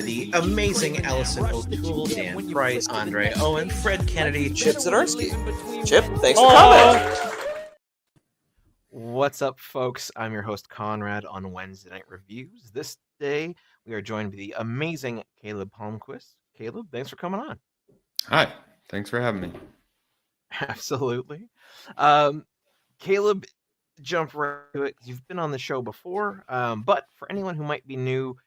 the amazing Allison O'Toole, Dan Price, Andre Owen, Fred Kennedy, Chip Zdarsky. Chip, thanks for coming. What's up, folks? I'm your host, Konrad, on Wednesday Night Reviews. This day, we are joined by the amazing Caleb Palmquist. Caleb, thanks for coming on. Hi, thanks for having me. Absolutely. Caleb, jump right to it. You've been on the show before, but for anyone who might be new,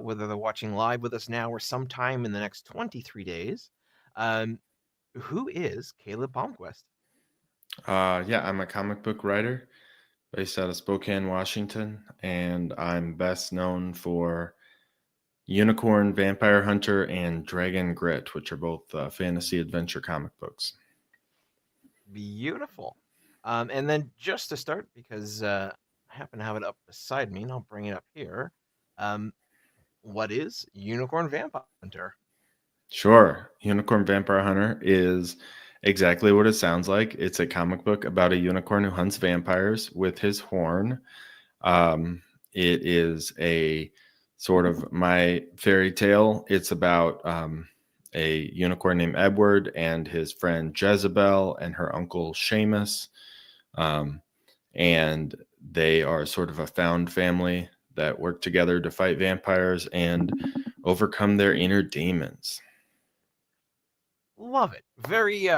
whether they're watching live with us now or sometime in the next 23 days, who is Caleb Palmquist? I'm a comic book writer based out of Spokane, Washington, and I'm best known for Unicorn, Vampire Hunter, and Dragon Grit, which are both fantasy adventure comic books. Beautiful. And then just to start, because I happen to have it up beside me, and I'll bring it up here. What is Unicorn Vampire Hunter? Sure. Unicorn Vampire Hunter is exactly what it sounds like. It's a comic book about a unicorn who hunts vampires with his horn. It is a sort of my fairy tale. It's about a unicorn named Edward and his friend Jezebel and her uncle Seamus. And they are sort of a found family that work together to fight vampires and overcome their inner demons. Love it. Very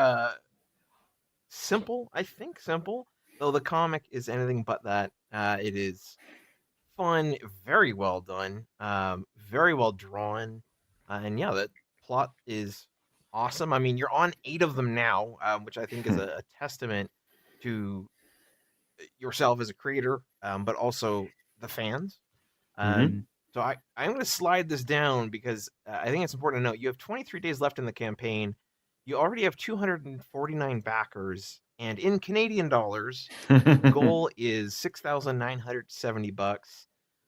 simple, I think simple, though the comic is anything but that. It is fun, very well done, very well drawn, and yeah, the plot is awesome. I mean, you're on 8 of them now, which I think is a testament to yourself as a creator, but also the fans. So I'm going to slide this down because I think it's important to note you have 23 days left in the campaign. You already have 249 backers, and in Canadian dollars, the goal is $6,970,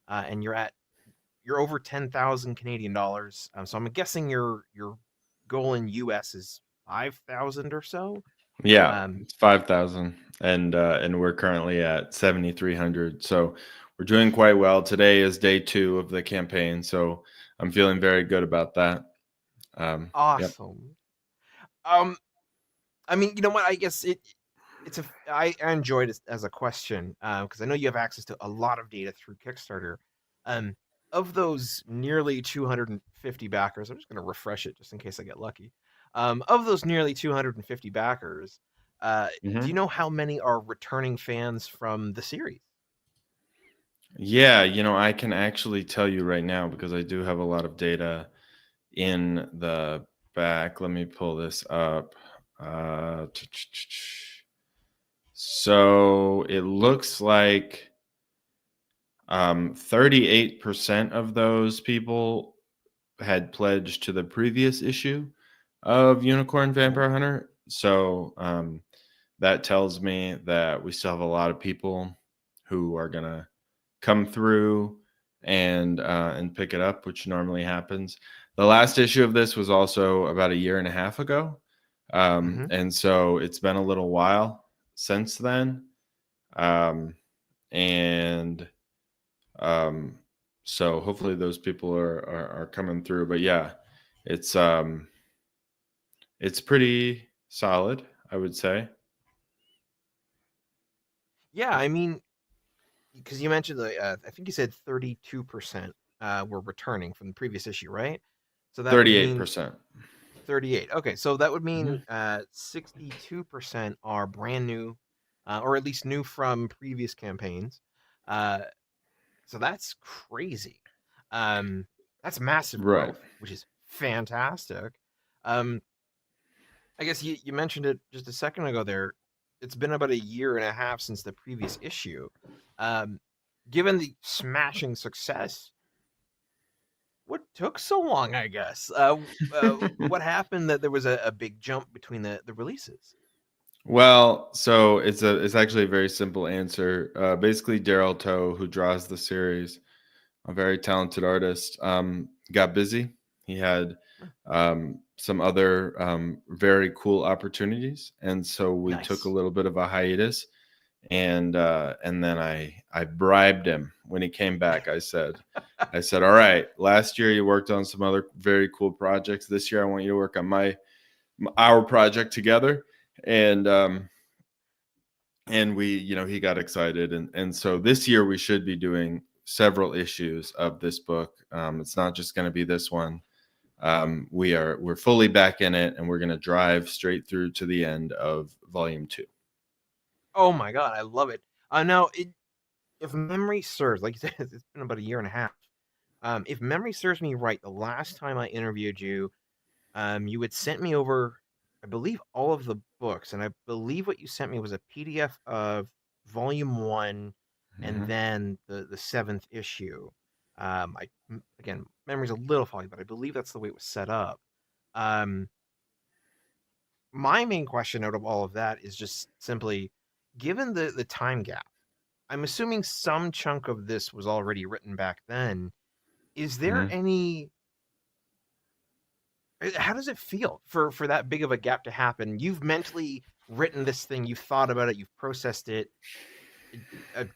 and you're over 10,000 Canadian dollars. So I'm guessing your goal in US is 5,000 or so. Yeah, it's 5,000, and we're currently at 7,300. So we're doing quite well. Today is day 2 of the campaign, so I'm feeling very good about that. Awesome. Yep. I mean, you know what? I guess I enjoyed it as a question because I know you have access to a lot of data through Kickstarter. Of those nearly 250 backers, I'm just going to refresh it just in case I get lucky. Of those nearly 250 backers, do you know how many are returning fans from the series? Yeah, I can actually tell you right now because I do have a lot of data in the back. Let me pull this up. So it looks like 38% of those people had pledged to the previous issue of Unicorn Vampire Hunter. So that tells me that we still have a lot of people who are going to come through and pick it up, which normally happens. The last issue of this was also about a year and a half ago. And so it's been a little while since then. So hopefully those people are coming through, but yeah, it's pretty solid, I would say. Yeah. I mean, because you mentioned I think you said 32% were returning from the previous issue, right? So that 38%. 38. Okay, so that would mean 62% are brand new, or at least new from previous campaigns. So that's crazy. That's massive growth, which is fantastic. I guess you mentioned it just a second ago there. It's been about a year and a half since the previous issue. Given the smashing success, what took so long, I guess? What happened that there was a big jump between the releases? Well, so it's actually a very simple answer. Basically, Daryl Toe, who draws the series, a very talented artist, got busy. He had some other very cool opportunities, and so we took a little bit of a hiatus. and then I bribed him when he came back. I said, all right, last year you worked on some other very cool projects. This year I want you to work on our project together. And we, he got excited, and so this year we should be doing several issues of this book. It's not just going to be this one. We're fully back in it, and we're going to drive straight through to the end of volume 2. Oh my god, I love it. Now, if memory serves, like you said, it's been about a year and a half. If memory serves me right, the last time I interviewed you, you had sent me over, I believe, all of the books, and I believe what you sent me was a PDF of Volume 1 and then the seventh issue. Again, memory's a little foggy, but I believe that's the way it was set up. My main question out of all of that is just simply, given the time gap, I'm assuming some chunk of this was already written back then. Is there any? How does it feel for that big of a gap to happen? You've mentally written this thing, you've thought about it, you've processed it. A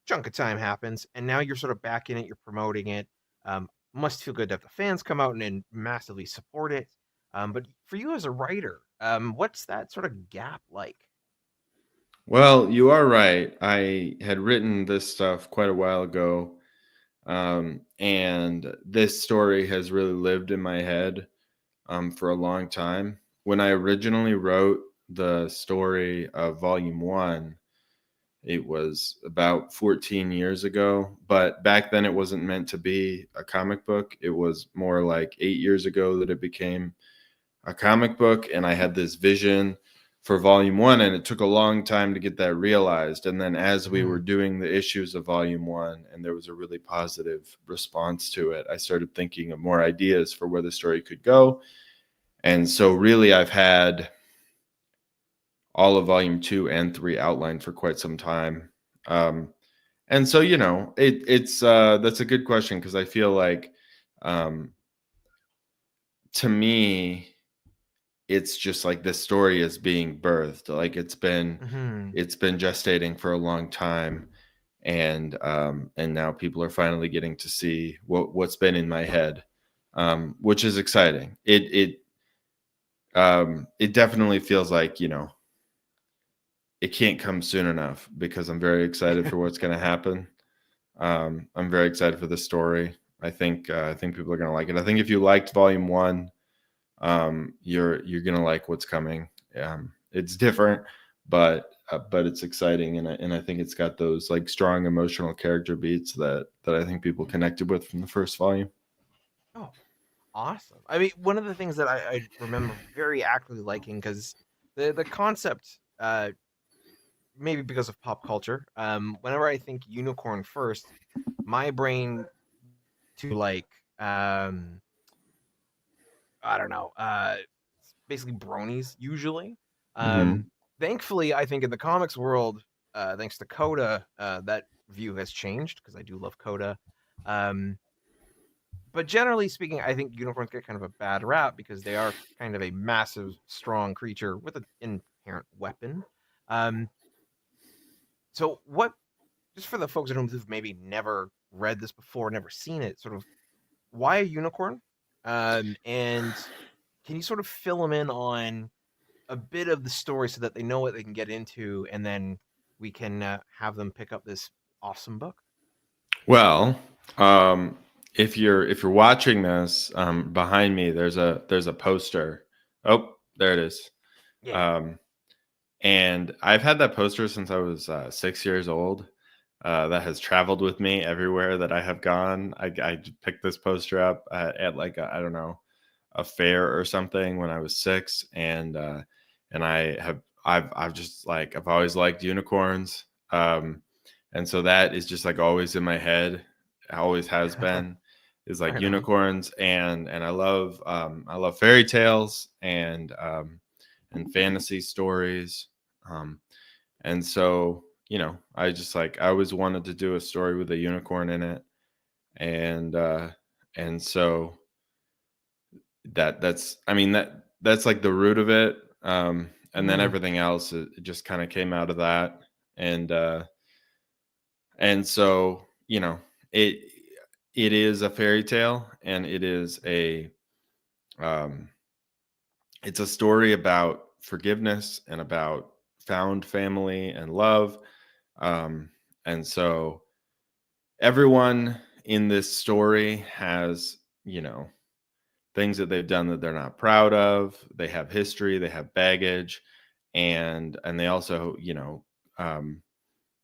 chunk of time happens, and now you're sort of back in it. You're promoting it. Must feel good to have the fans come out and massively support it. But for you as a writer, what's that sort of gap like? Well, you are right. I had written this stuff quite a while ago, and this story has really lived in my head for a long time. When I originally wrote the story of Volume 1, it was about 14 years ago, but back then it wasn't meant to be a comic book. It was more like 8 years ago that it became a comic book, and I had this vision for Volume 1, and it took a long time to get that realized. And then as we were doing the issues of Volume 1 and there was a really positive response to it, I started thinking of more ideas for where the story could go. And so really I've had all of Volume 2 and 3 outlined for quite some time. And so, it's that's a good question, because I feel like to me, it's just like this story is being birthed. Like it's been gestating for a long time, and now people are finally getting to see what's been in my head, which is exciting. It definitely feels like, it can't come soon enough, because I'm very excited for what's going to happen. I'm very excited for the story. I think people are going to like it. I think if you liked Volume 1, you're gonna like what's coming. It's different, but it's exciting, and I think it's got those like strong emotional character beats that I think people connected with from the first volume. Oh, awesome! I mean, one of the things that I remember very actively liking, because the concept, maybe because of pop culture, whenever I think unicorn first, my brain to like I don't know, basically bronies usually. Mm-hmm. Thankfully, I think in the comics world, thanks to Coda, that view has changed, because I do love Coda. But generally speaking, I think unicorns get kind of a bad rap because they are kind of a massive, strong creature with an inherent weapon. Um, so, what, just for the folks at home who've maybe never read this before, never seen it, sort of why a unicorn? And can you sort of fill them in on a bit of the story so that they know what they can get into, and then we can have them pick up this awesome book? Well, if you're watching this, behind me, there's a poster. Oh, there it is. Yeah. And I've had that poster since I was 6 years old. That has traveled with me everywhere that I have gone. I picked this poster up at like I don't know, a fair or something when I was 6, and I've just like I've always liked unicorns, and so that is just like always in my head. It always has been, is like Right on. unicorns, and I love fairy tales and fantasy stories, and so I just like I always wanted to do a story with a unicorn in it, and so that's I mean that's like the root of it, and then everything else, it just kind of came out of that. and so it it is a fairy tale, and it is um, it's a story about forgiveness and about found family and love. Um, and so everyone in this story has, things that they've done that they're not proud of. They have history, they have baggage, and they also, um,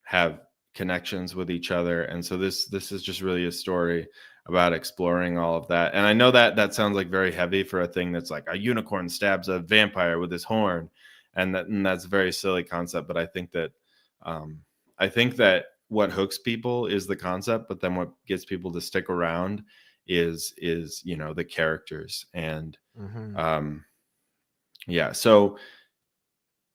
have connections with each other. And so this is just really a story about exploring all of that. And I know that that sounds like very heavy for a thing that's like a unicorn stabs a vampire with his horn, and that's a very silly concept. But um, I think that what hooks people is the concept, but then what gets people to stick around is the characters. And Hmm. um, yeah, so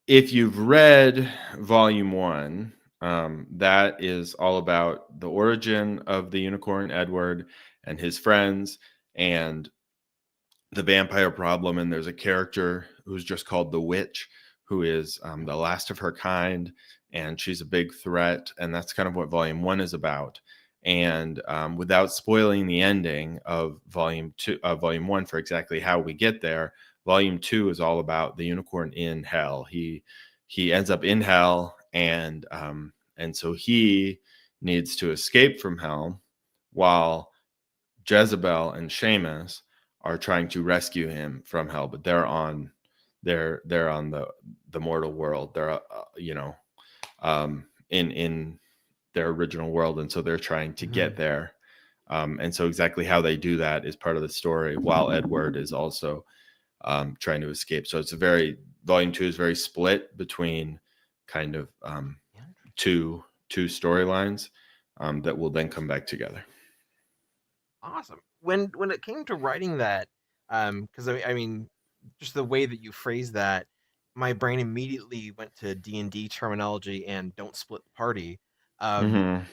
if you've read volume one, that is all about the origin of the unicorn Edward and his friends and the vampire problem. And there's a character who's just called the witch, who is the last of her kind, and she's a big threat. And that's kind of what volume one is about. And without spoiling the ending of volume one for exactly how we get there, volume two is all about the unicorn in hell. He ends up in hell, and so he needs to escape from hell, while Jezebel and Seamus are trying to rescue him from hell, but they're on the mortal world. They're in their original world, and so they're trying to Hmm. get there. And so exactly how they do that is part of the story, while Edward is also trying to escape. So it's volume two is very split between kind of Yeah. two storylines that will then come back together. Awesome. When it came to writing that, because I mean, just the way that you phrase that, my brain immediately went to D&D terminology and don't split the party. Um, Mm-hmm.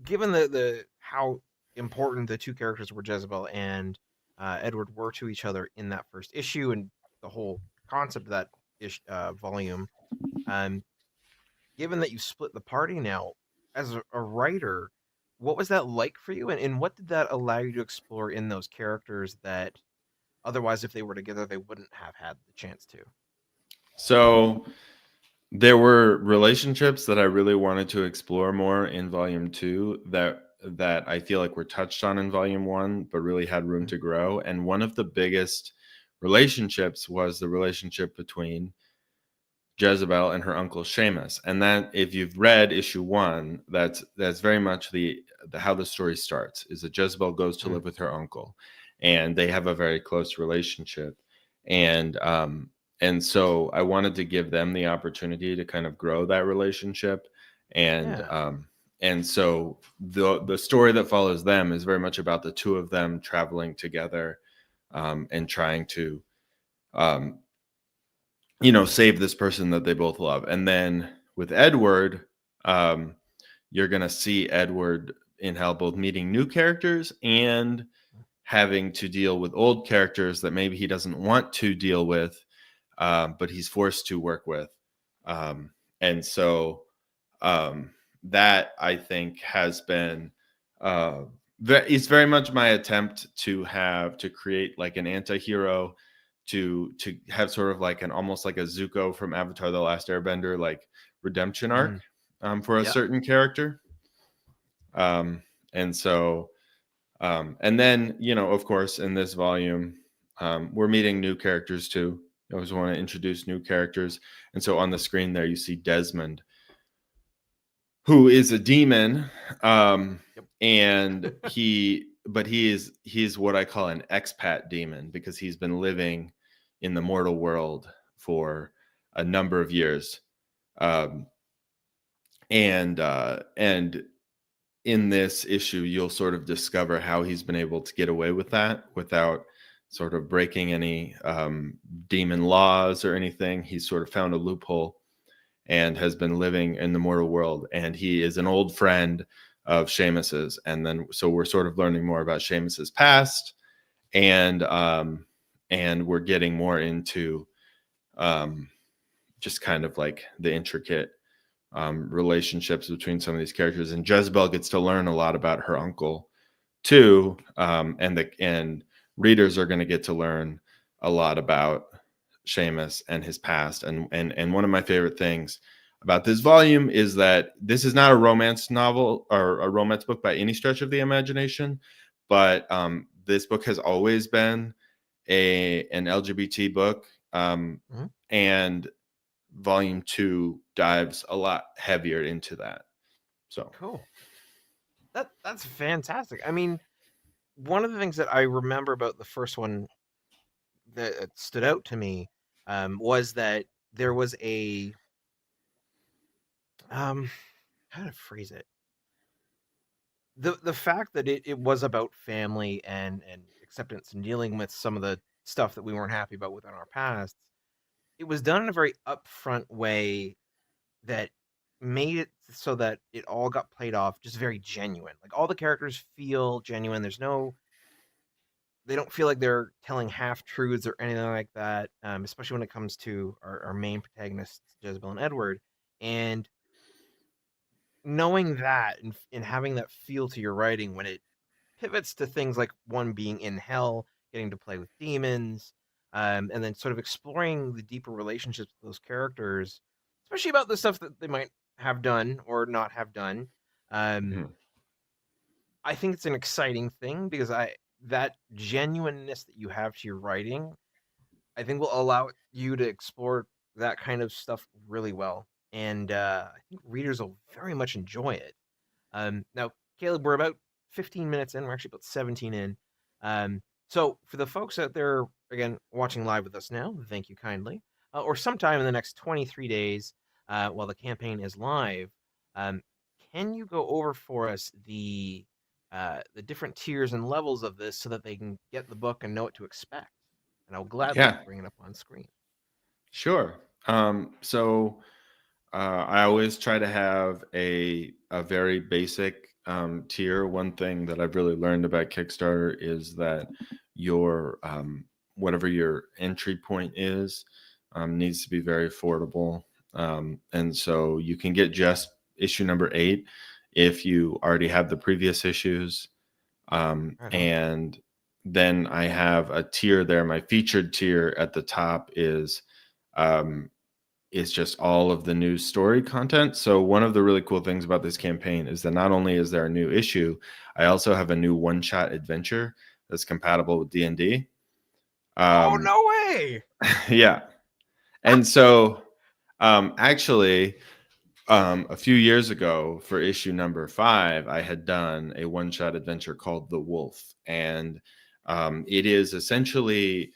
given the how important the two characters were, Jezebel and Edward, were to each other in that first issue, and the whole concept of that volume, um, given that you split the party now, as a writer, what was that like for you, and what did that allow you to explore in those characters that otherwise, if they were together, they wouldn't have had the chance to? So there were relationships that I really wanted to explore more in volume two that I feel like were touched on in volume one, but really had room Mhm. to grow. And one of the biggest relationships was the relationship between Jezebel and her uncle Seamus. And that, if you've read issue one, that's very much the how the story starts. Is that Jezebel goes to Mm. live with her uncle, and they have a very close relationship. And so I wanted to give them the opportunity to kind of grow that relationship. And Yeah. so the story that follows them is very much about the two of them traveling together, and trying to um, save this person that they both love. And then with Edward, um, you're going to see Edward in hell, both meeting new characters and having to deal with old characters that maybe he doesn't want to deal with, but he's forced to work with. And so that, I think, has been it's very much my attempt to create like an anti-hero, to have sort of like an almost like a Zuko from Avatar: The Last Airbender, like redemption arc Mhm. for a Yeah. certain character. And so and then, of course, in this volume, we're meeting new characters too. I always want to introduce new characters. And so on the screen there, you see Desmond, who is a demon. And Yep. he's what I call an expat demon, because he's been living in the mortal world for a number of years. Um, and in this issue, you'll sort of discover how he's been able to get away with that without sort of breaking any demon laws or anything. He's sort of found a loophole and has been living in the mortal world. And he is an old friend of Seamus's. And then, so we're sort of learning more about Seamus's past, and we're getting more into just kind of like the intricate relationships between some of these characters, and Jezebel gets to learn a lot about her uncle too, and readers are going to get to learn a lot about Seamus and his past. And one of my favorite things about this volume is that this is not a romance novel or a romance book by any stretch of the imagination, but this book has always been an LGBT book, and volume 2 dives a lot heavier into that. So Cool. That's fantastic. I mean, one of the things that I remember about the first one that stood out to me was that there was a how to phrase it, the fact that it was about family and acceptance and dealing with some of the stuff that we weren't happy about within our past. It was done in a very upfront way that made it so that it all got played off just very genuine. Like all the characters feel genuine. They don't feel like they're telling half truths or anything like that. Especially when it comes to our main protagonists, Jezebel and Edward. And knowing that and having that feel to your writing when it pivots to things like one being in hell, getting to play with demons, and then sort of exploring the deeper relationships with those characters, especially about the stuff that they might have done or not have done. Um, I think it's an exciting thing because that genuineness that you have to your writing, I think will allow you to explore that kind of stuff really well, and I think readers will very much enjoy it. Now, Caleb, we're about 15 minutes in. We're actually about 17 in. So, for the folks out there, again, watching live with us now, thank you kindly. Or sometime in the next 23 days while the campaign is live, um, can you go over for us the different tiers and levels of this so that they can get the book and know what to expect? And I'll gladly yeah, bring it up on screen. sure. So I always try to have a very basic tier. One thing that I've really learned about Kickstarter is that your whatever your entry point is needs to be very affordable, and so you can get just issue number 8 if you already have the previous issues, Right on. and then I have a tier there. My featured tier at the top um, is just all of the new story content. So one of the really cool things about this campaign is that not only is there a new issue, I also have a new one-shot adventure that's compatible with D&D. Oh, no way! Yeah. And so actually a few years ago for issue number 5, I had done a one-shot adventure called The Wolf. And it is essentially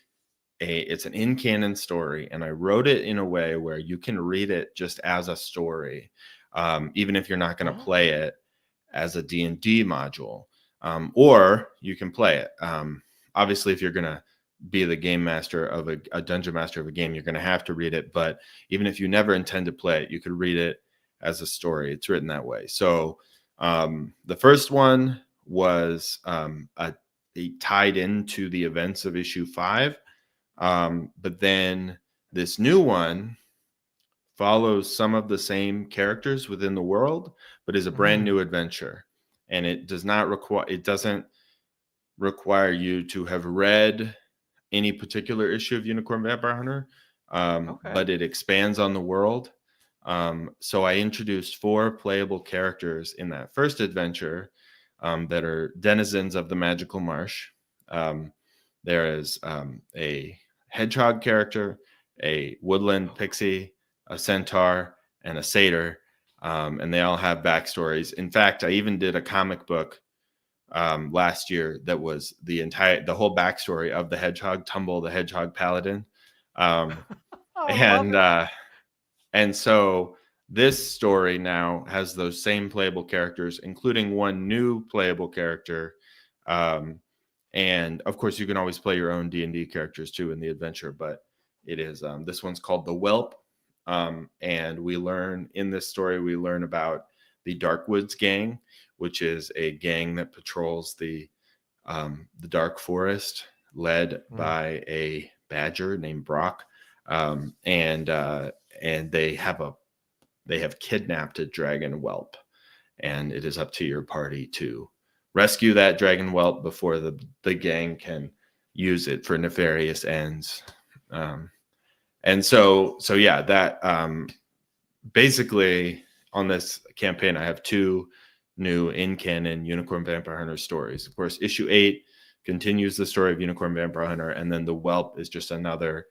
it's an in-canon story, and I wrote it in a way where you can read it just as a story, even if you're not going to play it as a D&D module, or you can play it. Obviously, if you're going to be the game master of a dungeon master of a game, you're going to have to read it. But even if you never intend to play it, you could read it as a story. It's written that way. So the first one was tied into the events of issue 5. But then this new one follows some of the same characters within the world, but is a brand new adventure. And it doesn't require you to have read any particular issue of Unicorn Vampire Hunter, but it expands on the world. So I introduced 4 playable characters in that first adventure that are denizens of the magical marsh. There is a hedgehog character, a woodland pixie, a centaur, and a satyr, and they all have backstories. In fact, I even did a comic book last year that was the whole backstory of the hedgehog, Tumble the Hedgehog Paladin, and so this story now has those same playable characters, including one new playable character. And of course, you can always play your own D&D characters too in the adventure, but it is this one's called the Whelp. And we learn in this story, we learn about the Darkwoods Gang, which is a gang that patrols the Dark Forest, led by a badger named Brock. And they have they have kidnapped a dragon whelp, and it is up to your party to rescue that dragon whelp before the gang can use it for nefarious ends. And so yeah, that basically on this campaign, I have 2 new in-canon Unicorn Vampire Hunter stories. Of course, issue 8 continues the story of Unicorn Vampire Hunter, and then the whelp is just another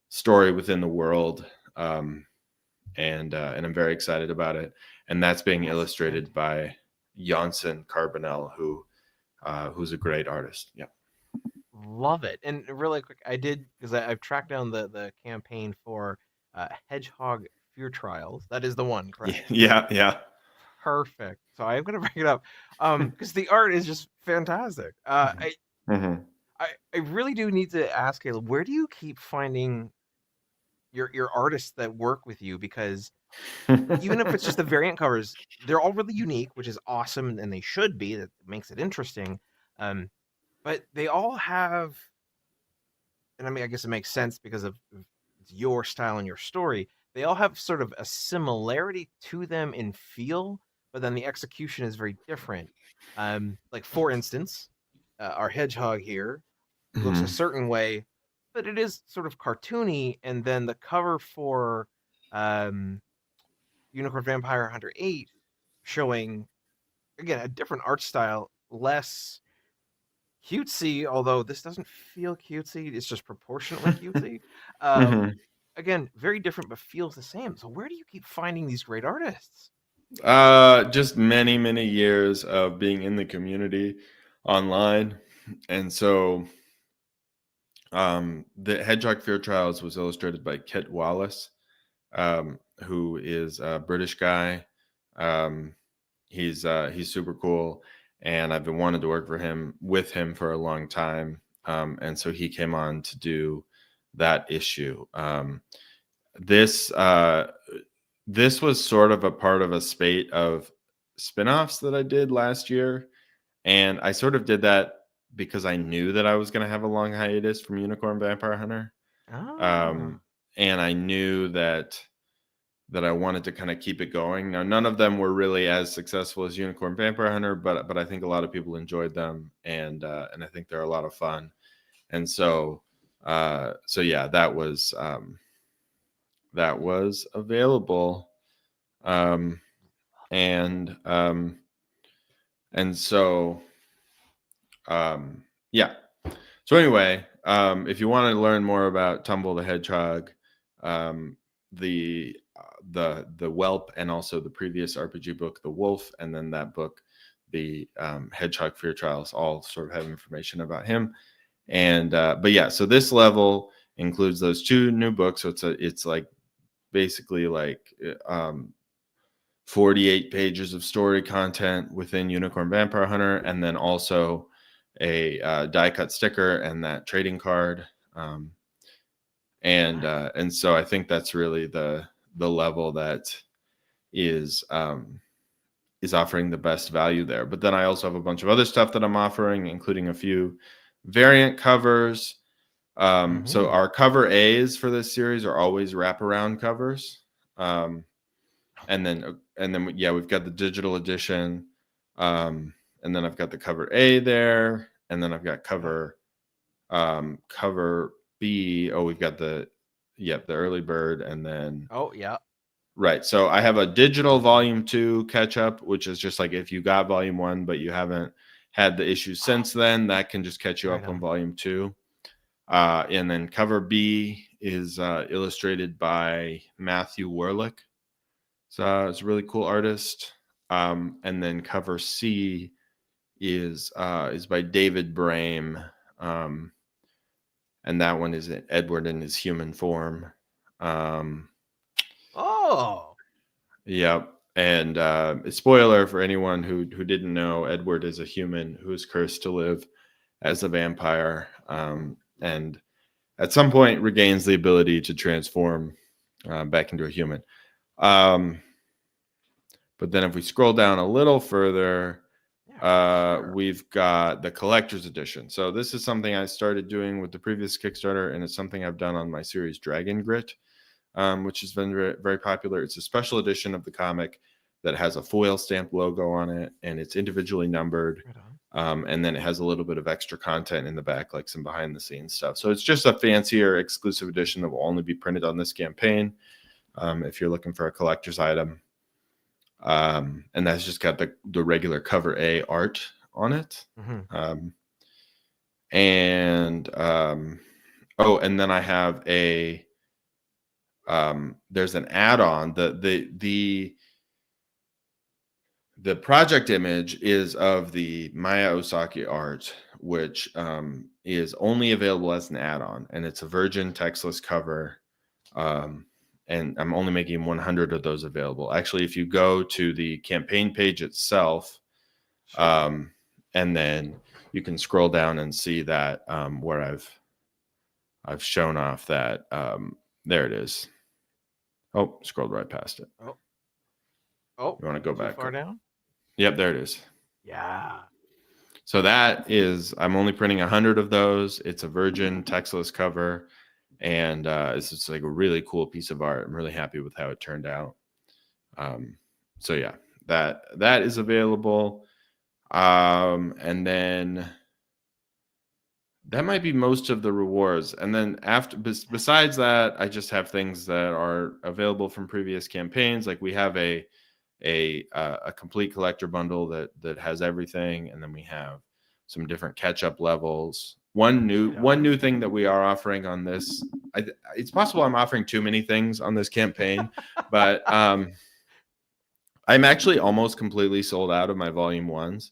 story within the world. And I'm very excited about it. And that's being illustrated by Janssen Carbonell, who's a great artist. Yeah. Love it. And really quick, I did, because I've tracked down the campaign for Hedgehog Fear Trials. That is the one, correct? Yeah. Perfect. So I'm gonna bring it up because the art is just fantastic. Mm-hmm. I really do need to ask Caleb, where do you keep finding your artists that work with you? Because even if it's just the variant covers, they're all really unique, which is awesome, and they should be. That makes it interesting. But they all have, and I mean, I guess it makes sense because of your style and your story. They all have sort of a similarity to them in feel, but then the execution is very different. Like for instance, our hedgehog here looks a Mm-hmm. certain way, but it is sort of cartoony. And then the cover for um, Unicorn Vampire Hunter 8 showing again a different art style, less cutesy, although this doesn't feel cutesy, it's just proportionately cutesy. Mm-hmm. Again, very different but feels the same. So where do you keep finding these great artists? Just many years of being in the community online. And so the Hedgehog Fear Trials was illustrated by Kit Wallace, who is a British guy. He's super cool, and I've been wanting to work with him for a long time. And so he came on to do that issue. This this was sort of a part of a spate of spin-offs that I did last year, and I sort of did that because I knew that I was going to have a long hiatus from Unicorn Vampire Hunter. Ah. Um, and I knew that I wanted to kind of keep it going. Now, none of them were really as successful as Unicorn Vampire Hunter, but I think a lot of people enjoyed them, and I think they're a lot of fun. And so yeah, that was available, um, and so yeah. So anyway, if you want to learn more about Tumble the Hedgehog, the Whelp, and also the previous RPG book, The Wolf, and then that book, the Hedgehog Fear Trials, all sort of have information about him. And but yeah, so this level includes those 2 new books. So it's like basically like 48 pages of story content within Unicorn Vampire Hunter, and then also a die cut sticker and that trading card. And so I think that's really the level that is offering the best value there. But then I also have a bunch of other stuff that I'm offering, including a few variant covers. So our cover A's for this series are always wraparound covers. And then yeah, we've got the digital edition. And then I've got the cover A there, and then I've got cover B. Oh, we've got the early bird, and then Oh yeah. right. So I have a digital volume 2 catch up, which is just like if you got volume 1 but you haven't had the issues since then, that can just catch you Right up on on. volume 2. And then cover B is illustrated by Matthew Werlick. So it's a really cool artist. And then cover C is by David Brame. And that one is Edward in his human form. Oh. Yep. And a spoiler for anyone who didn't know, Edward is a human who is cursed to live as a vampire, and at some point regains the ability to transform back into a human. But then if we scroll down a little further, Sure. we've got the collector's edition. So this is something I started doing with the previous Kickstarter, and it's something I've done on my series Dragon Grit, which has been very, very popular. It's a special edition of the comic that has a foil stamp logo on it, and it's individually numbered. Right on. And then it has a little bit of extra content in the back, like some behind the scenes stuff. So it's just a fancier exclusive edition that will only be printed on this campaign. If you're looking for a collector's item. And that's just got the regular cover A art on it. Mm-hmm. And then I have there's an add-on. The project image is of the Maya Osaki art, which is only available as an add-on, and it's a virgin textless cover. And I'm only making 100 of those available. Actually, if you go to the campaign page itself, sure. And then you can scroll down and see that where I've shown off that. There it is. Oh, scrolled right past it. Oh, you want to go back? Far down? Yep, there it is. Yeah. So that is, I'm only printing 100 of those. It's a virgin textless cover. And it's just like a really cool piece of art. I'm really happy with how it turned out. So yeah, that is available. And then that might be most of the rewards. And then besides that, I just have things that are available from previous campaigns. Like we have a complete collector bundle that has everything, and then we have some different catch-up levels. One new thing that we are offering on this, it's possible I'm offering too many things on this campaign, but I'm actually almost completely sold out of my volume ones.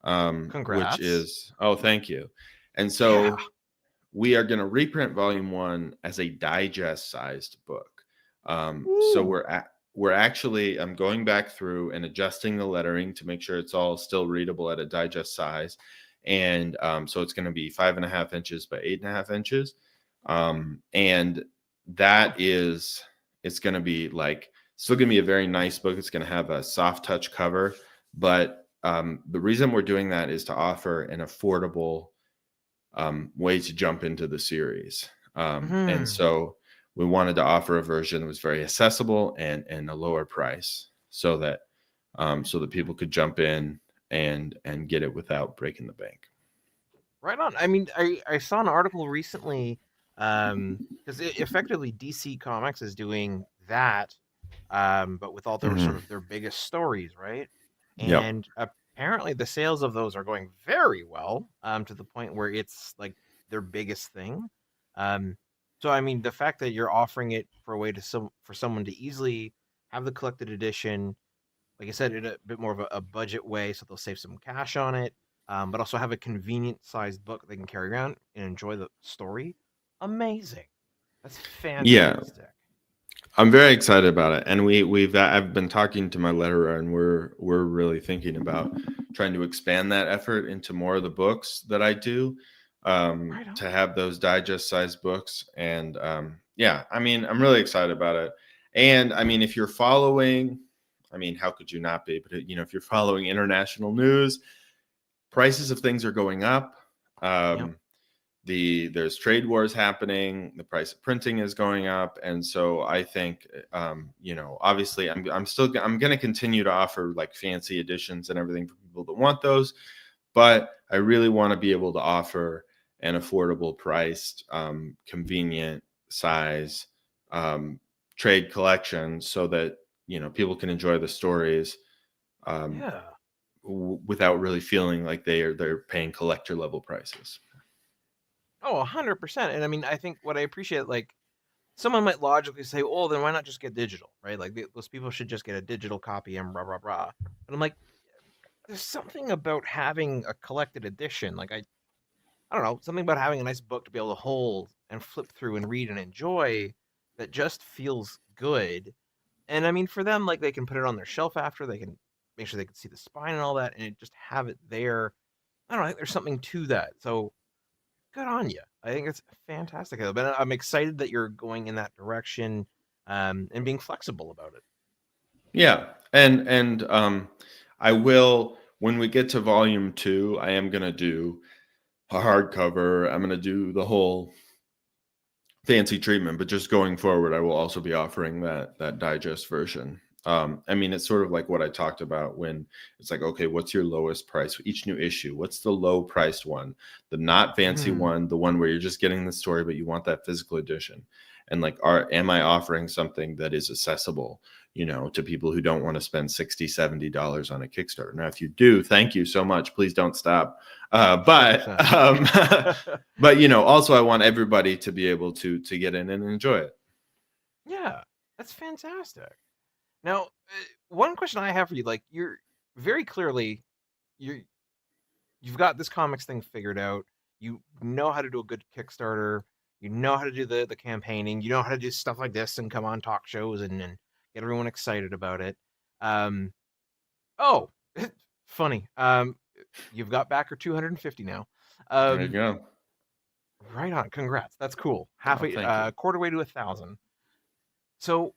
Congrats. Which is, thank you. And so we are going to reprint volume 1 as a digest sized book. So we're actually, I'm going back through and adjusting the lettering to make sure it's all still readable at a digest size. And so it's going to be 5.5 inches by 8.5 inches. And that is, it's going to be like, still going to be a very nice book. It's going to have a soft touch cover. But the reason we're doing that is to offer an affordable way to jump into the series. And so we wanted to offer a version that was very accessible and a lower price so that people could jump in and get it without breaking the bank. Right on. I mean, I saw an article recently because effectively DC Comics is doing that, but with all their sort of their biggest stories, right? And apparently the sales of those are going very well, to the point where it's like their biggest thing. So I mean, the fact that you're offering it for a way for someone to easily have the collected edition, like I said, in a bit more of a budget way, so they'll save some cash on it, but also have a convenient sized book they can carry around and enjoy the story. Amazing. That's fantastic. Yeah. I'm very excited about it, and I've been talking to my letterer, and we're really thinking about trying to expand that effort into more of the books that I do, to have those digest sized books. And I mean, I'm really excited about it. And I mean, if you're following, I mean, how could you not be? But if you're following international news, prices of things are going up. There's trade wars happening. The price of printing is going up, and so I think, obviously, I'm going to continue to offer like fancy editions and everything for people that want those, but I really want to be able to offer an affordable priced, convenient size trade collection so that people can enjoy the stories without really feeling like they're paying collector level prices. Oh, 100%. And I mean, I think what I appreciate, like, someone might logically say, "Oh, then why not just get digital, right? Like, those people should just get a digital copy and blah blah blah." But I'm like, there's something about having a collected edition. Like, I don't know, something about having a nice book to be able to hold and flip through and read and enjoy that just feels good. And I mean, for them, like, they can put it on their shelf after, they can make sure they can see the spine and all that, and just have it there. I don't know, I think there's something to that. So good on you. I think it's fantastic. But I'm excited that you're going in that direction, and being flexible about it. Yeah, and I will, when we get to volume 2, I am gonna do a hardcover. I'm gonna do the whole fancy treatment, but just going forward, I will also be offering that digest version. I mean, it's sort of like what I talked about when it's like, okay, what's your lowest price for each new issue? What's the low priced one? The not fancy Mhm. one, the one where you're just getting the story, but you want that physical edition. And like, am I offering something that is accessible, to people who don't want to spend $60, $70 on a Kickstarter? Now, if you do, thank you so much. Please don't stop. But 100%. but also I want everybody to be able to get in and enjoy it. Yeah, that's fantastic. Now, one question I have for you, like, you're very clearly you're you've got this comics thing figured out. You know how to do a good Kickstarter. You know how to do the campaigning. You know how to do stuff like this and come on talk shows and get everyone excited about it. Um, oh, funny. You've got backer 250 now. There you Um, go. right on. Congrats. That's cool. Oh, Halfway, thank you. quarter way to 1,000. So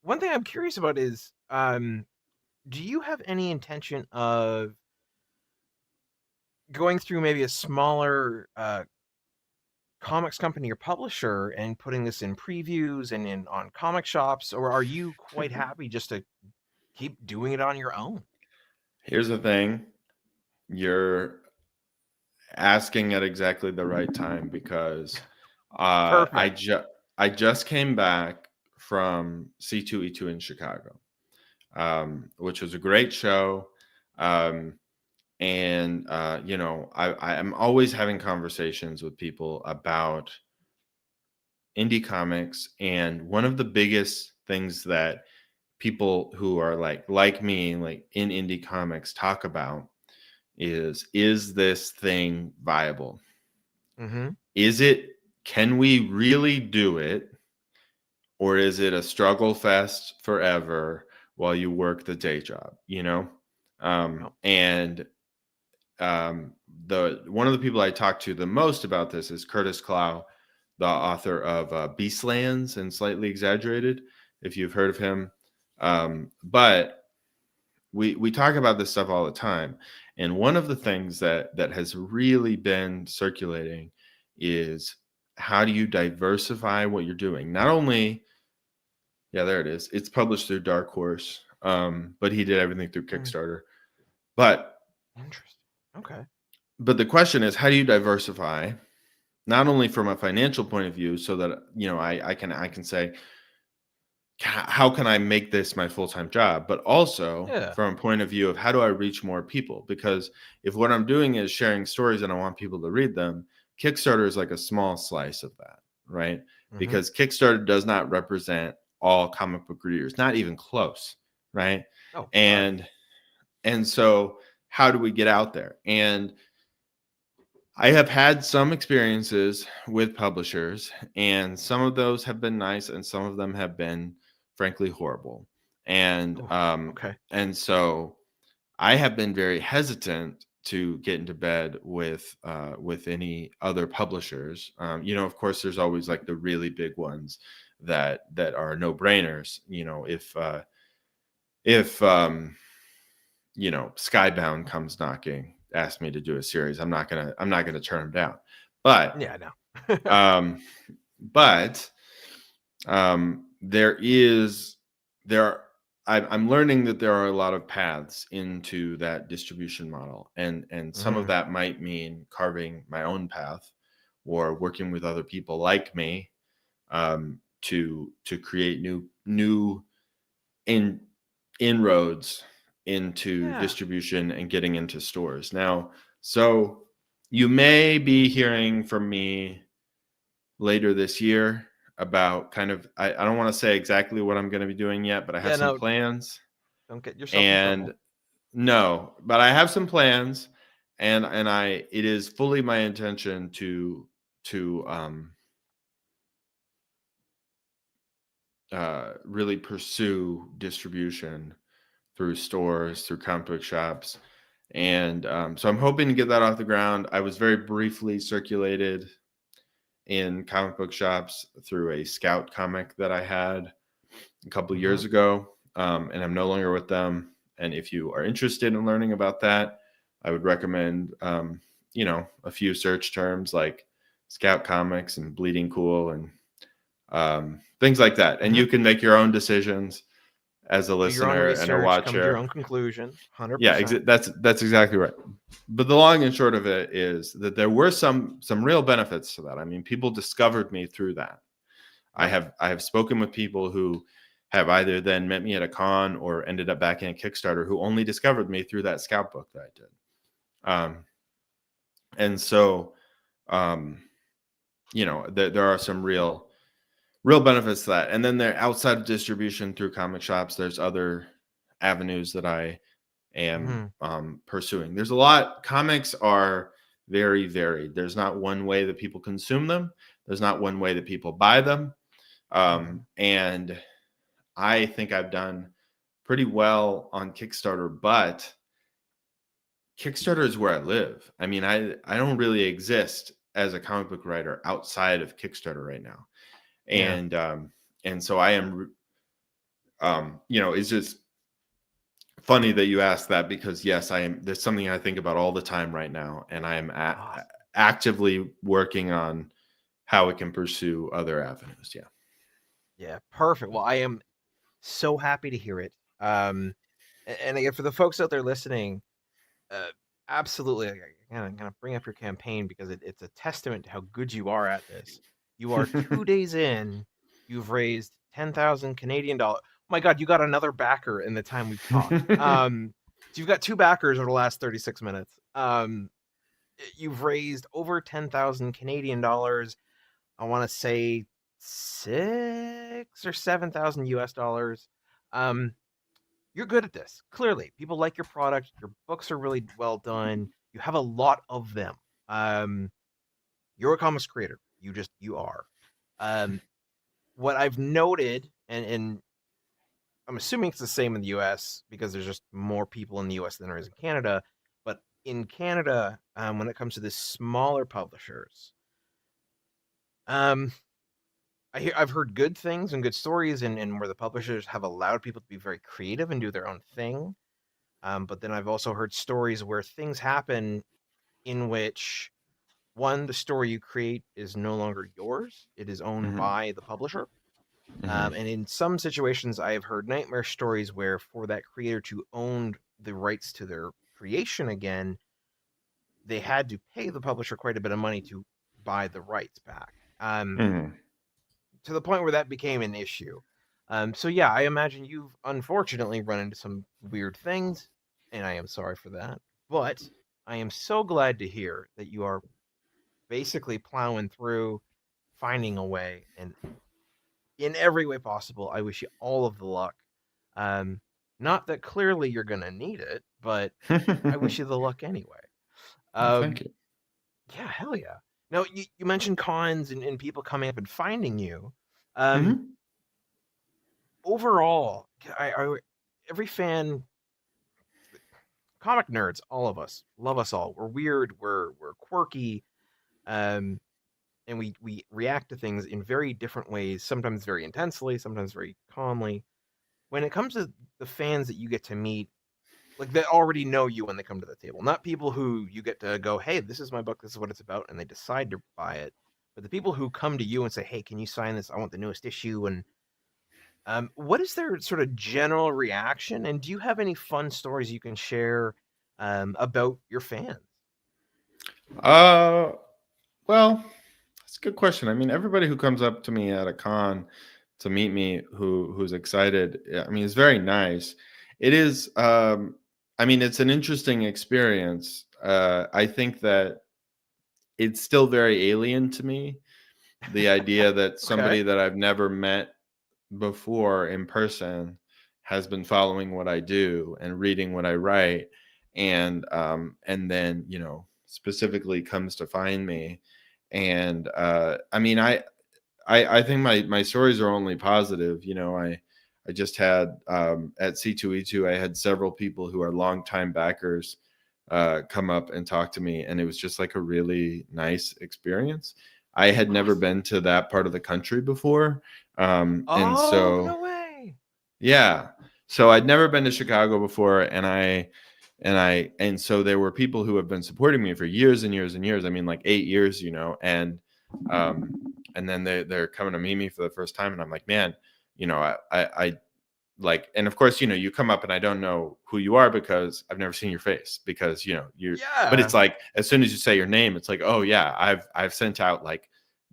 one thing I'm curious about is, do you have any intention of going through maybe a smaller comics company or publisher and putting this in previews and in on comic shops, or are you quite happy just to keep doing it on your own? Here's the thing. You're asking at exactly the right time because uh, I Perfect. just I just came back from C2E2 in Chicago, which was a great show. And I'm always having conversations with people about indie comics, and one of the biggest things that people who are like me, like in indie comics, talk about is this thing viable? Mm-hmm. Is it, can we really do it, or is it a struggle fest forever while you work the day job, Oh, and the one of the people I talk to the most about this is Curtis Clow, the author of Beastlands and Slightly Exaggerated, if you've heard of him. But we talk about this stuff all the time, and one of the things that has really been circulating is, how do you diversify what you're doing? Not only, yeah, there it is. It's published through Dark Horse, but he did everything through Kickstarter. But interesting. Okay. the question is, how do you diversify, not only from a financial point of view, so that I can say, how can I make this my full-time job, but also Yeah. from a point of view of, how do I reach more people? Because if what I'm doing is sharing stories and I want people to read them, Kickstarter is like a small slice of that, right? Mm-hmm. Because Kickstarter does not represent all comic book readers, not even close, right? Oh God. And so how do we get out there? And I have had some experiences with publishers, and some of those have been nice, and some of them have been, frankly, horrible. And Oh, um, okay. and so I have been very hesitant to get into bed with any other publishers. Of course, there's always like the really big ones that are no brainers. If Skybound comes knocking, asked me to do a series, I'm not gonna turn them down. But Yeah. No. um, but there is there are, I'm learning that there are a lot of paths into that distribution model, and some of Mm-hmm. that might mean carving my own path, or working with other people like me, to create new in inroads into Yeah. distribution and getting into stores. Now, so you may be hearing from me later this year about kind of, I don't want to say exactly what I'm going to be doing yet, but I have Yeah. some No. plans. Don't get yourself in And trouble. no, but I have some plans, and it is fully my intention to really pursue distribution through stores, through comic book shops. And so I'm hoping to get that off the ground. I was very briefly circulated in comic book shops through a Scout comic that I had a couple Mm-hmm. years ago, and I'm no longer with them. And if you are interested in learning about that, I would recommend, a few search terms like Scout Comics and Bleeding Cool, and things like that. And you can make your own decisions as a Do your own listener and a research, come to your watcher. own conclusions. 100%. Yeah, that's exactly right. But the long and short of it is that there were some real benefits to that. I mean, people discovered me through that. Yep. I have spoken with people who have either then met me at a con or ended up back in a Kickstarter who only discovered me through that scout book that I did. And so, there are some real benefits to that. And then there, outside of distribution through comic shops, there's other avenues that I am pursuing. There's a lot. Comics are very varied. There's not one way that people consume them. There's not one way that people buy them. And I think I've done pretty well on Kickstarter, but Kickstarter is where I live. I mean, I don't really exist as a comic book writer outside of Kickstarter right now. And so I am, it's just funny that you asked that, because yes, there's something I think about all the time right now. And I am actively working on how we can pursue other avenues. Yeah. Yeah. Perfect. Well, I am so happy to hear it. And again, for the folks out there listening, absolutely, I'm gonna bring up your campaign because it's a testament to how good you are at this. You are 2 days in, you've raised 10,000 Canadian dollars. Oh my God, you got another backer in the time we've talked. So you've got 2 backers over the last 36 minutes. You've raised over 10,000 Canadian dollars. I want to say 6 or 7,000 US dollars. You're good at this. Clearly, people like your product. Your books are really well done. You have a lot of them. You're a comics creator. You are. What I've noted, and I'm assuming it's the same in the US because there's just more people in the US than there is in Canada. But in Canada, when it comes to the smaller publishers, I've heard good things and good stories, and where the publishers have allowed people to be very creative and do their own thing. But then I've also heard stories where things happen in which, one, the story you create is no longer yours; it is owned by the publisher. And in some situations, I have heard nightmare stories where, for that creator to own the rights to their creation again, they had to pay the publisher quite a bit of money to buy the rights back. To the point where that became an issue. So yeah, I imagine you've unfortunately run into some weird things, and I am sorry for that. But I am so glad to hear that you are basically plowing through, finding a way, and in every way possible, I wish you all of the luck. Not that clearly you're gonna need it, but I wish you the luck anyway. Thank you. Yeah, hell yeah. Now, you mentioned cons and people coming up and finding you. Overall, every fan, comic nerds, all of us, love us all. We're weird, we're quirky, and we react to things in very different ways, sometimes very intensely, sometimes very calmly. When it comes to the fans that you get to meet, like, they already know you when they come to the table, not people who you get to go, hey, this is my book, this is what it's about, and they decide to buy it. But the people who come to you and say, hey, can you sign this? I want the newest issue. And what is their sort of general reaction? And do you have any fun stories you can share about your fans? Well, that's a good question. I mean, everybody who comes up to me at a con to meet me who's excited, I mean, it's very nice. It is, I mean, it's an interesting experience. I think that it's still very alien to me, the idea that somebody that I've never met before in person has been following what I do and reading what I write, and then specifically comes to find me. And I mean, I think my stories are only positive. I just had at C2E2, I had several people who are longtime backers come up and talk to me, and it was just like a really nice experience. I had never been to that part of the country before. And so, no way. Yeah. So I'd never been to Chicago before, and so there were people who have been supporting me for years and years and years. I mean, like 8 years, and and then they're coming to meet me for the first time, and I'm like, man, I like, and of course, you come up and I don't know who you are because I've never seen your face, because but Yeah. it's like, as soon as you say your name, it's like, oh yeah, I've sent out like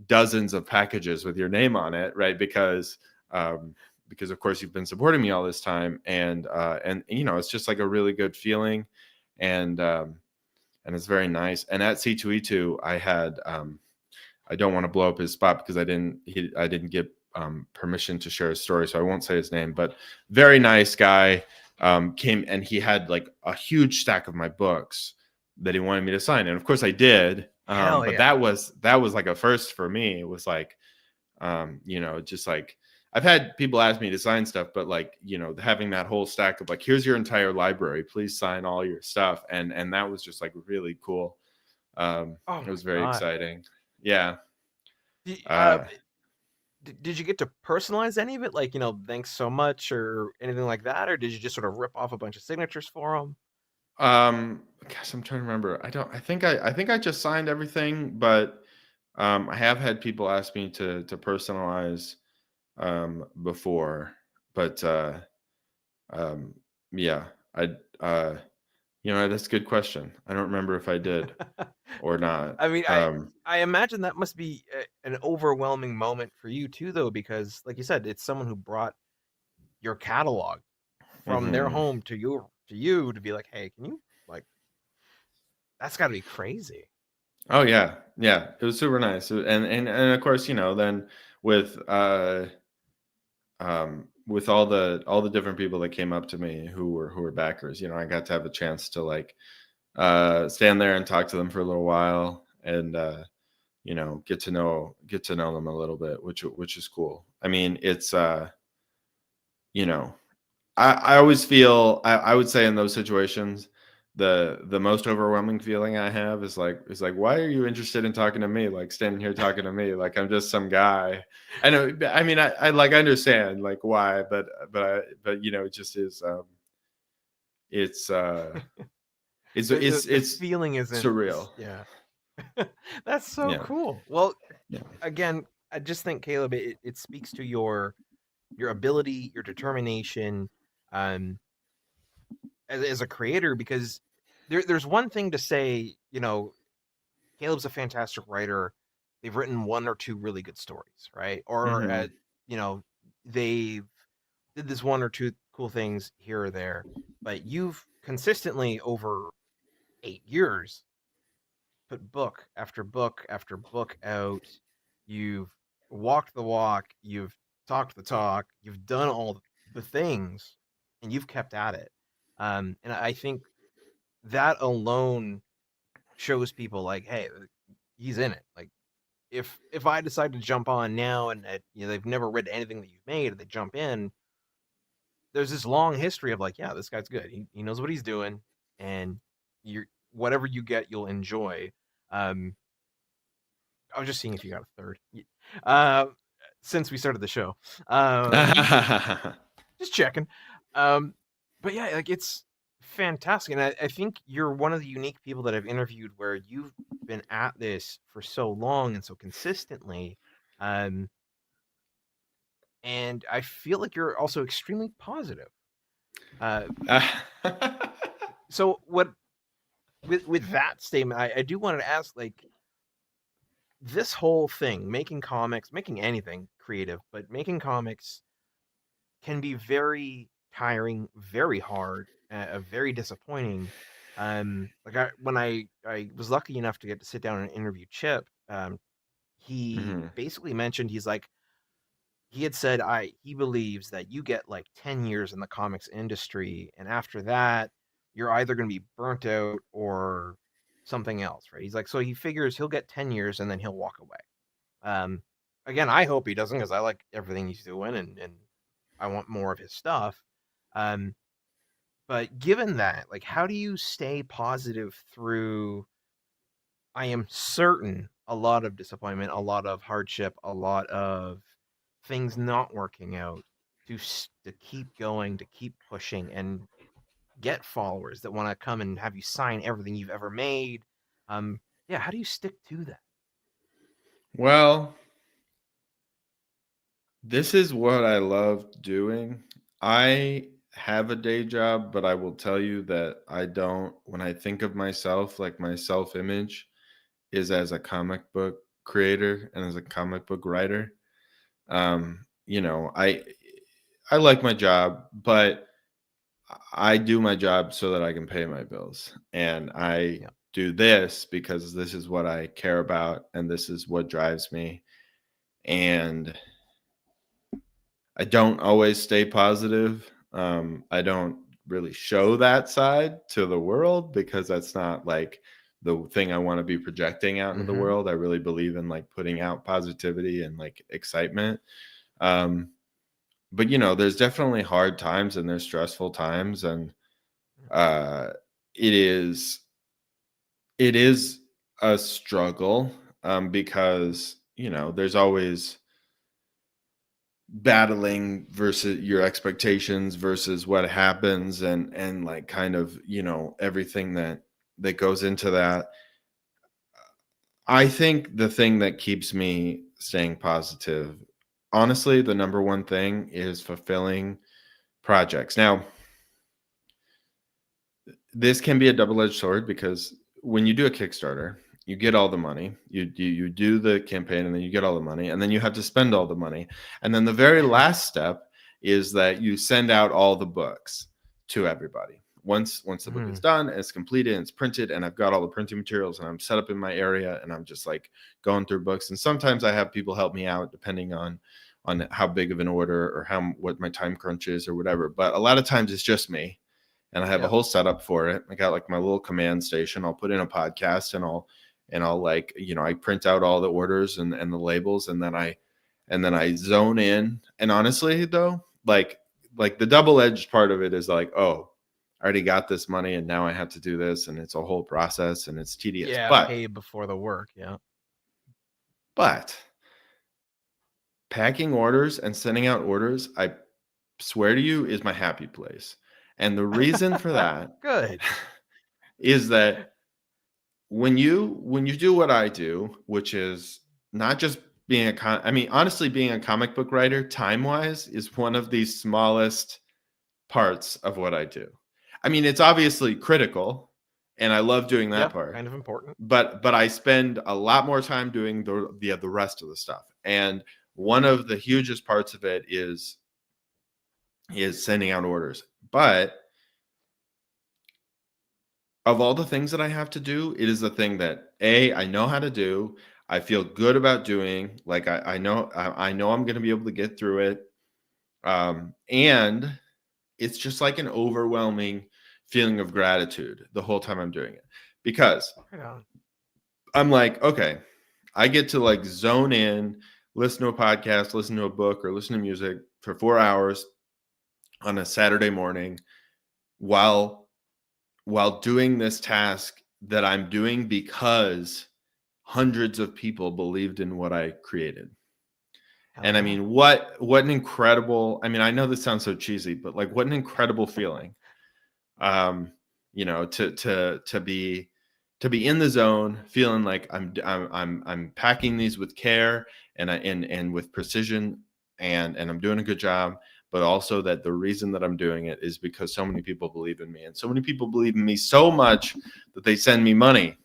dozens of packages with your name on it, right? Because of course you've been supporting me all this time, and it's just like a really good feeling, and it's very nice. And at C2E2, I had I don't want to blow up his spot because I didn't get permission to share his story, so I won't say his name. But very nice guy, came, and he had like a huge stack of my books that he wanted me to sign, and of course I did. Hell But yeah. that was like a first for me. It was like, just like, I've had people ask me to sign stuff, but like, having that whole stack of like, here's your entire library, please sign all your stuff, and that was just like really cool. Oh It was my very god. exciting. Yeah. D- uh, Uh, did you get to personalize any of it? Like, thanks so much or anything like that? Or did you just sort of rip off a bunch of signatures for them? Gosh, I'm trying to remember. I think I just signed everything, but I have had people ask me to personalize before, but um, yeah, uh, that's a good question. I don't remember if I did or not. I mean, I imagine that must be an overwhelming moment for you too, though, because like you said, it's someone who brought your catalog from their Mhm. home to you to be like, hey, can you like that's got to be crazy. Oh yeah, yeah. It was super nice, and of course, then with with all the different people that came up to me who were backers, I got to have a chance to like stand there and talk to them for a little while, and get to know them a little bit, which is cool. I mean, it's you know I always feel, I would say in those situations, the most overwhelming feeling I have is like, why are you interested in talking to me? Like, standing here talking to me like I'm just some guy. I know. I mean, I like, I understand like why, but it just is. It's it's The it's the it's feeling isn't surreal. this, yeah. That's so Yeah. cool. Well, Yeah. again, I just think Caleb, it speaks to your ability, your determination, um, as a creator. Because there's one thing to say, Caleb's a fantastic writer. They've written one or two really good stories, right? Or Hmm. you know, they did this one or two cool things here or there. But you've consistently over 8 years put book after book after book out. You've walked the walk, you've talked the talk, you've done all the things, and you've kept at it. And I think that alone shows people like, hey, he's in it. Like, if I decide to jump on now and they've never read anything that you've made, they jump in. There's this long history of like, yeah, this guy's good. He knows what he's doing, and you're whatever you get, you'll enjoy. Um, I was just seeing if you got a third. Uh, since we started the show, just checking. Um, but yeah, like it's fantastic, and I think you're one of the unique people that I've interviewed where you've been at this for so long and so consistently. Um, and I feel like you're also extremely positive. Uh, so what with that statement, I do want to ask, like, this whole thing, making comics, making anything creative, but making comics can be very tiring, very hard, very disappointing. Like when I was lucky enough to get to sit down and interview Chip, he Hmm. basically mentioned he's like he had said he believes that you get like 10 years in the comics industry, and after that you're either going to be burnt out or something else, right? He's like, so he figures he'll get 10 years and then he'll walk away. um Again, I hope he doesn't, because I like everything he's doing, and I want more of his stuff. um but given that, like, how do you stay positive through, I am certain, a lot of disappointment, a lot of hardship, a lot of things not working out, to keep going, to keep pushing, and get followers that want to come and have you sign everything you've ever made? Yeah, how do you stick to that? Well, This is what I love doing. I have a day job, but I will tell you that I don't, when I think of myself, like my self image is as a comic book creator and as a comic book writer. You know, I like my job, but I do my job so that I can pay my bills. And I Yeah. do this because this is what I care about and this is what drives me. And I don't always stay positive. I don't really show that side to the world because that's not like the thing I want to be projecting out into the Mm-hmm. world. I really believe in like putting out positivity and like excitement. Um, but you know, there's definitely hard times and there's stressful times, and uh, it is it is a struggle because you know there's always battling versus your expectations versus what happens, and like kind of you know everything that goes into that. I think the thing that keeps me staying positive, honestly, the number one thing is fulfilling projects. Now this can be a double-edged sword because when you do a Kickstarter, you get all the money. You do the campaign and then you get all the money and then you have to spend all the money. And then the very last step is that you send out all the books to everybody. Once the book is Mm. done and it's completed and it's printed and I've got all the printing materials and I'm set up in my area and I'm just like going through books, and sometimes I have people help me out depending on how big of an order or how what my time crunch is or whatever. But a lot of times it's just me and I have a Yep. whole setup for it. I got like my little command station. I'll put in a podcast and I'll like, you know, I print out all the orders and the labels and then I zone in. And honestly though, like the double-edged part of it is like, oh, I already got this money and now I have to do this and it's a whole process and it's tedious. Yeah. But Pay before the work. Yeah. but packing orders and sending out orders, I swear to you, is my happy place. And the reason for that Good. is that when you do what I do, which is not just being I mean, honestly, being a comic book writer, time wise, is one of the smallest parts of what I do. I mean, it's obviously critical, and I love doing that Yeah. part. Kind of important. But I spend a lot more time doing the rest of the stuff. And one of the hugest parts of it is sending out orders. But of all the things that I have to do, it is the thing that I know how to do. I feel good about doing. Like I know I'm going to be able to get through it. And it's just like an overwhelming feeling of gratitude the whole time I'm doing it because Right on. I'm like, okay, I get to like zone in, listen to a podcast, listen to a book, or listen to music for 4 hours on a Saturday morning while doing this task that I'm doing because hundreds of people believed in what I created. Hell And I yeah. mean, what an incredible, I mean, I know this sounds so cheesy, but like what an incredible feeling. Um, you know, to be in the zone, feeling like I'm packing these with care and with precision and I'm doing a good job, but also that the reason that I'm doing it is because so many people believe in me and so many people believe in me so much that they send me money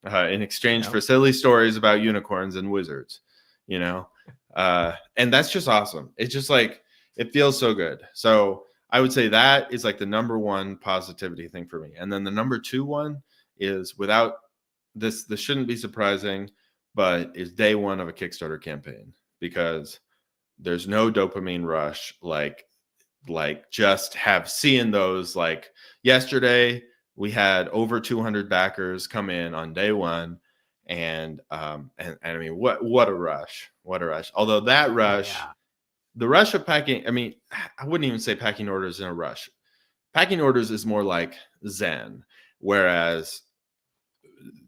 in exchange Yep. for silly stories about unicorns and wizards, you know? And that's just awesome. It's just like, it feels so good. So I would say that is like the number one positivity thing for me. And then the number two one is without this shouldn't be surprising, but is day one of a Kickstarter campaign because there's no dopamine rush like just have seeing those like yesterday we had over 200 backers come in on day one and I mean what a rush, what a rush, although that Oh rush, yeah. the rush of packing, I mean, I wouldn't even say packing orders in a rush. Packing orders is more like zen, whereas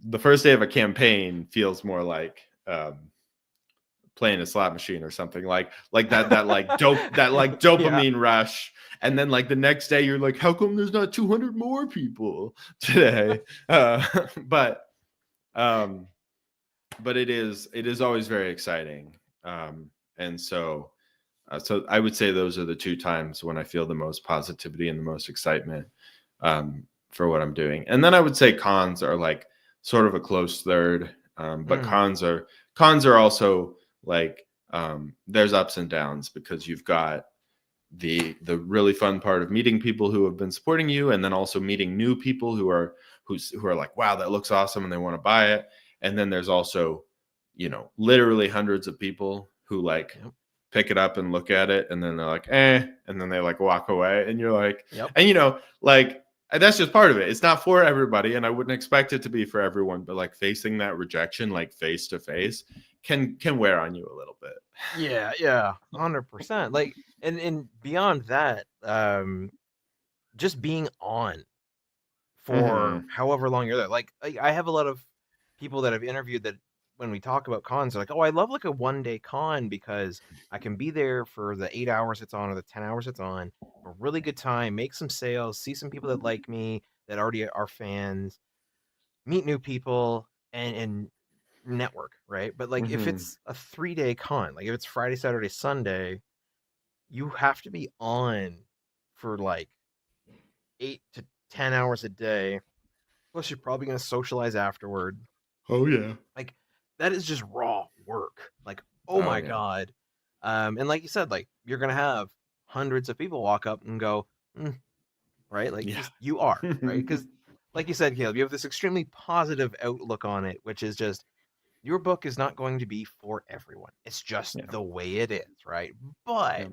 the first day of a campaign feels more like playing a slot machine or something like that like Yeah. dopamine rush, and then like the next day you're like, how come there's not 200 more people today? But um but it is always very exciting, and so So I would say those are the two times when I feel the most positivity and the most excitement for what I'm doing. And then I would say cons are like sort of a close third. But cons are also like there's ups and downs, because you've got the really fun part of meeting people who have been supporting you, and then also meeting new people who are like, wow, that looks awesome, and they want to buy it. And then there's also, literally hundreds of people who like pick it up and look at it, and then they're like, and then they like walk away, and you're like, and like that's just part of it. It's not for everybody, and I wouldn't expect it to be for everyone, but like facing that rejection like face to face can wear on you a little bit. Yeah, 100%. Like, and beyond that, just being on for however long you're there. Like, I have a lot of people that I've interviewed that when we talk about cons, they're like, "Oh, I love like a 1-day con because I can be there for the 8 hours it's on or the 10 hours it's on, a really good time, make some sales, see some people that like me that already are fans, meet new people, and network, right?" But like if it's a 3-day con, like if it's Friday, Saturday, Sunday, you have to be on for like 8 to 10 hours a day. Plus, you're probably going to socialize afterward. Oh yeah. Like, that is just raw work. Like, oh Oh my yeah. God. And like you said, like, you're going to have hundreds of people walk up and go, right? Like, Yeah. just, you are, right? Because, like you said, Caleb, you have this extremely positive outlook on it, which is just, your book is not going to be for everyone. It's just the way it is, right? But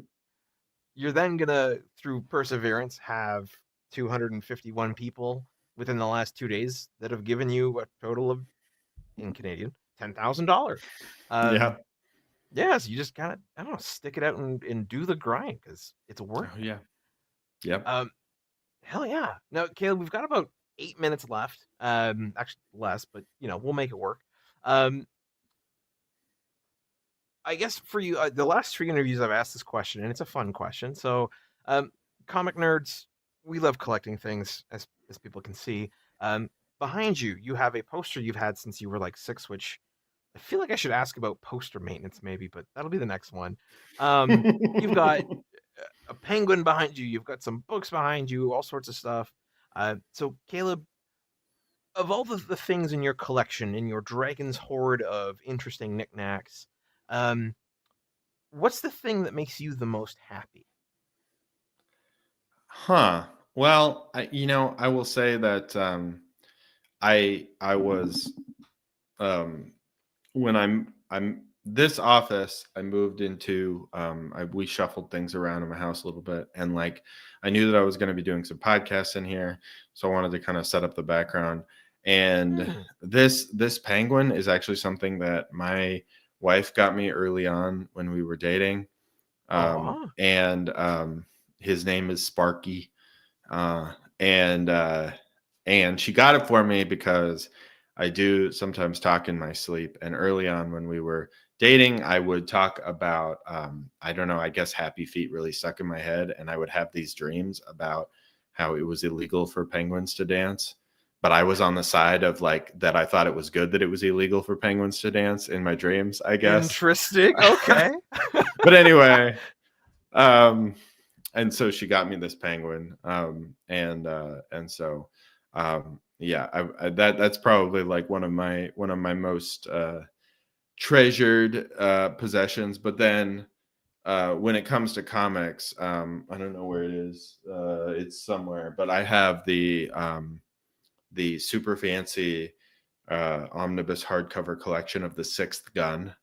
you're then going to, through perseverance, have 251 people within the last 2 days that have given you a total of, in Canadian, $10,000. Yeah. Yeah, so you just gotta, I don't know, stick it out and do the grind because it's worth Oh it. yeah. Yep. Hell yeah. Now, Caleb, we've got about 8 minutes left. Actually less, but we'll make it work. I guess for you, the last 3 interviews I've asked this question, and it's a fun question. So, comic nerds, we love collecting things, as people can see. Behind you, you have a poster you've had since you were like 6, which I feel like I should ask about poster maintenance maybe, but that'll be the next one. You've got a penguin behind you. You've got some books behind you, all sorts of stuff. So, Caleb, of all the things in your collection, in your dragon's hoard of interesting knickknacks, um, what's the thing that makes you the most happy? Well, I will say that I was when I'm this office I moved into, we shuffled things around in my house a little bit, and like I knew that I was going to be doing some podcasts in here, so I wanted to kind of set up the background. And this penguin is actually something that my wife got me early on when we were dating. And his name is Sparky. And she got it for me because I do sometimes talk in my sleep. And early on when we were dating, I would talk about, I don't know, I guess Happy Feet really stuck in my head. And I would have these dreams about how it was illegal for penguins to dance. But I was on the side of like that. I thought it was good that it was illegal for penguins to dance in my dreams, I guess. Interesting. Okay. But anyway, and so she got me this penguin. And so yeah, that's probably like one of my most treasured possessions. But then when it comes to comics, I don't know where it is. It's somewhere, but I have the super fancy omnibus hardcover collection of The Sixth Gun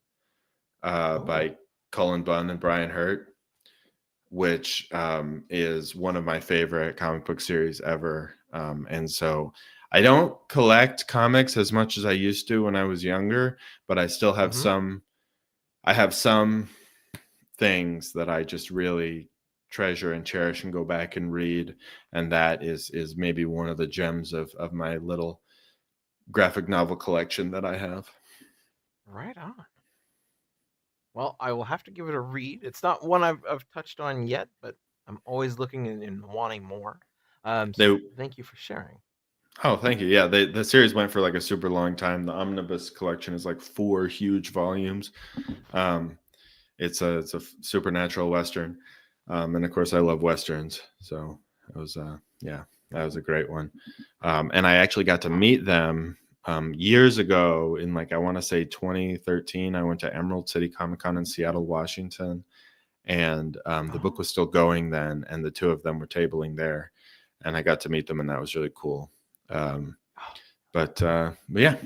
by Cullen Bunn and Brian Hurt, which is one of my favorite comic book series ever. And so I don't collect comics as much as I used to when I was younger, but I still have I have some things that I just really treasure and cherish and go back and read. And that is maybe one of the gems of my little graphic novel collection that I have. Right on. Well, I will have to give it a read. It's not one I've touched on yet, but I'm always looking and wanting more. So thank you for sharing. Oh, thank you. Yeah, the series went for like a super long time. The omnibus collection is like 4 huge volumes. It's a supernatural Western. And of course I love Westerns. So it was, that was a great one. And I actually got to meet them years ago in I want to say 2013. I went to Emerald City Comic-Con in Seattle, Washington. And the book was still going then. And the two of them were tabling there. And I got to meet them, and that was really cool. But yeah.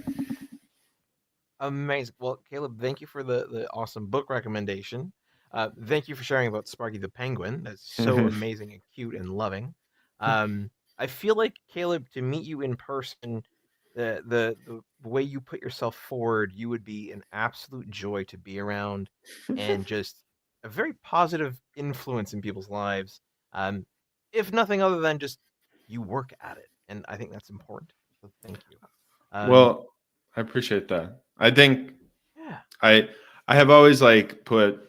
Amazing. Well, Caleb, thank you for the awesome book recommendation. Thank you for sharing about Sparky the Penguin. That's so amazing and cute and loving. I feel like, Caleb, to meet you in person, the way you put yourself forward, you would be an absolute joy to be around, and just a very positive influence in people's lives. If nothing other than just you work at it, and I think that's important. So thank you. Well, I appreciate that. I think yeah. I have always put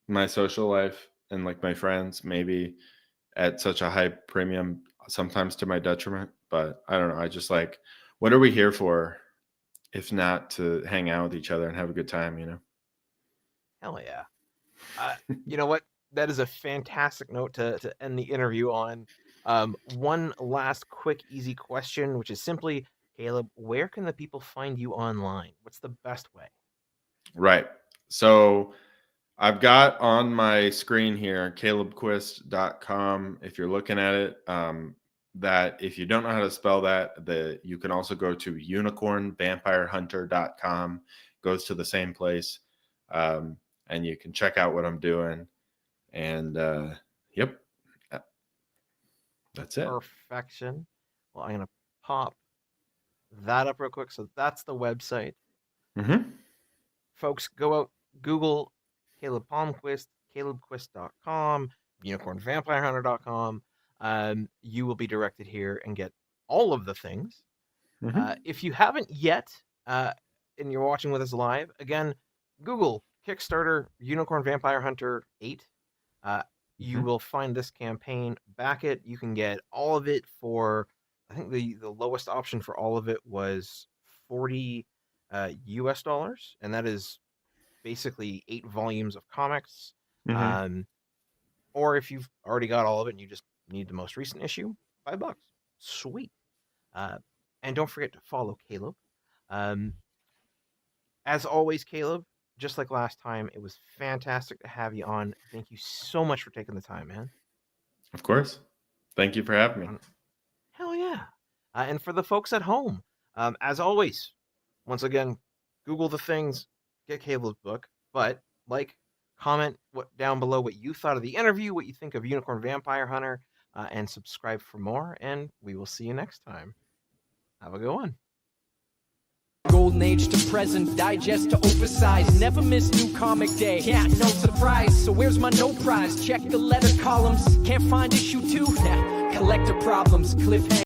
my social life and my friends maybe at such a high premium, sometimes to my detriment, but I don't know. I just what are we here for if not to hang out with each other and have a good time, Hell yeah. You know what? That is a fantastic note to end the interview on. One last quick, easy question, which is simply, Caleb, where can the people find you online? What's the best way? Right. So I've got on my screen here, calebquist.com. If you're looking at it, that if you don't know how to spell that, you can also go to unicornvampirehunter.com. Goes to the same place. And you can check out what I'm doing. And yep, that's it. Perfection. Well, I'm going to pop that up real quick. So that's the website. Folks, go out, Google Caleb Palmquist, calebquist.com, unicornvampirehunter.com. You will be directed here and get all of the things. If you haven't yet, and you're watching with us live, again, Google Kickstarter Unicorn Vampire Hunter 8. You will find this campaign, back it. You can get all of it for, I think the lowest option for all of it was $40 US, and that is basically 8 volumes of comics. Or if you've already got all of it and you just need the most recent issue, $5. Sweet. And don't forget to follow Caleb. As always, Caleb, just like last time, it was fantastic to have you on. Thank you so much for taking the time, man. Of course. Thank you for having me. Hell yeah. And for the folks at home, as always, once again, Google the things, get Caleb's book, but comment down below what you thought of the interview, what you think of Unicorn Vampire Hunter, and subscribe for more, and we will see you next time. Have a good one. Golden age to present, digest to oversize. Never miss new comic day, yeah, no surprise. So where's my no prize? Check the letter columns, can't find issue 2? Collector problems, cliffhanger.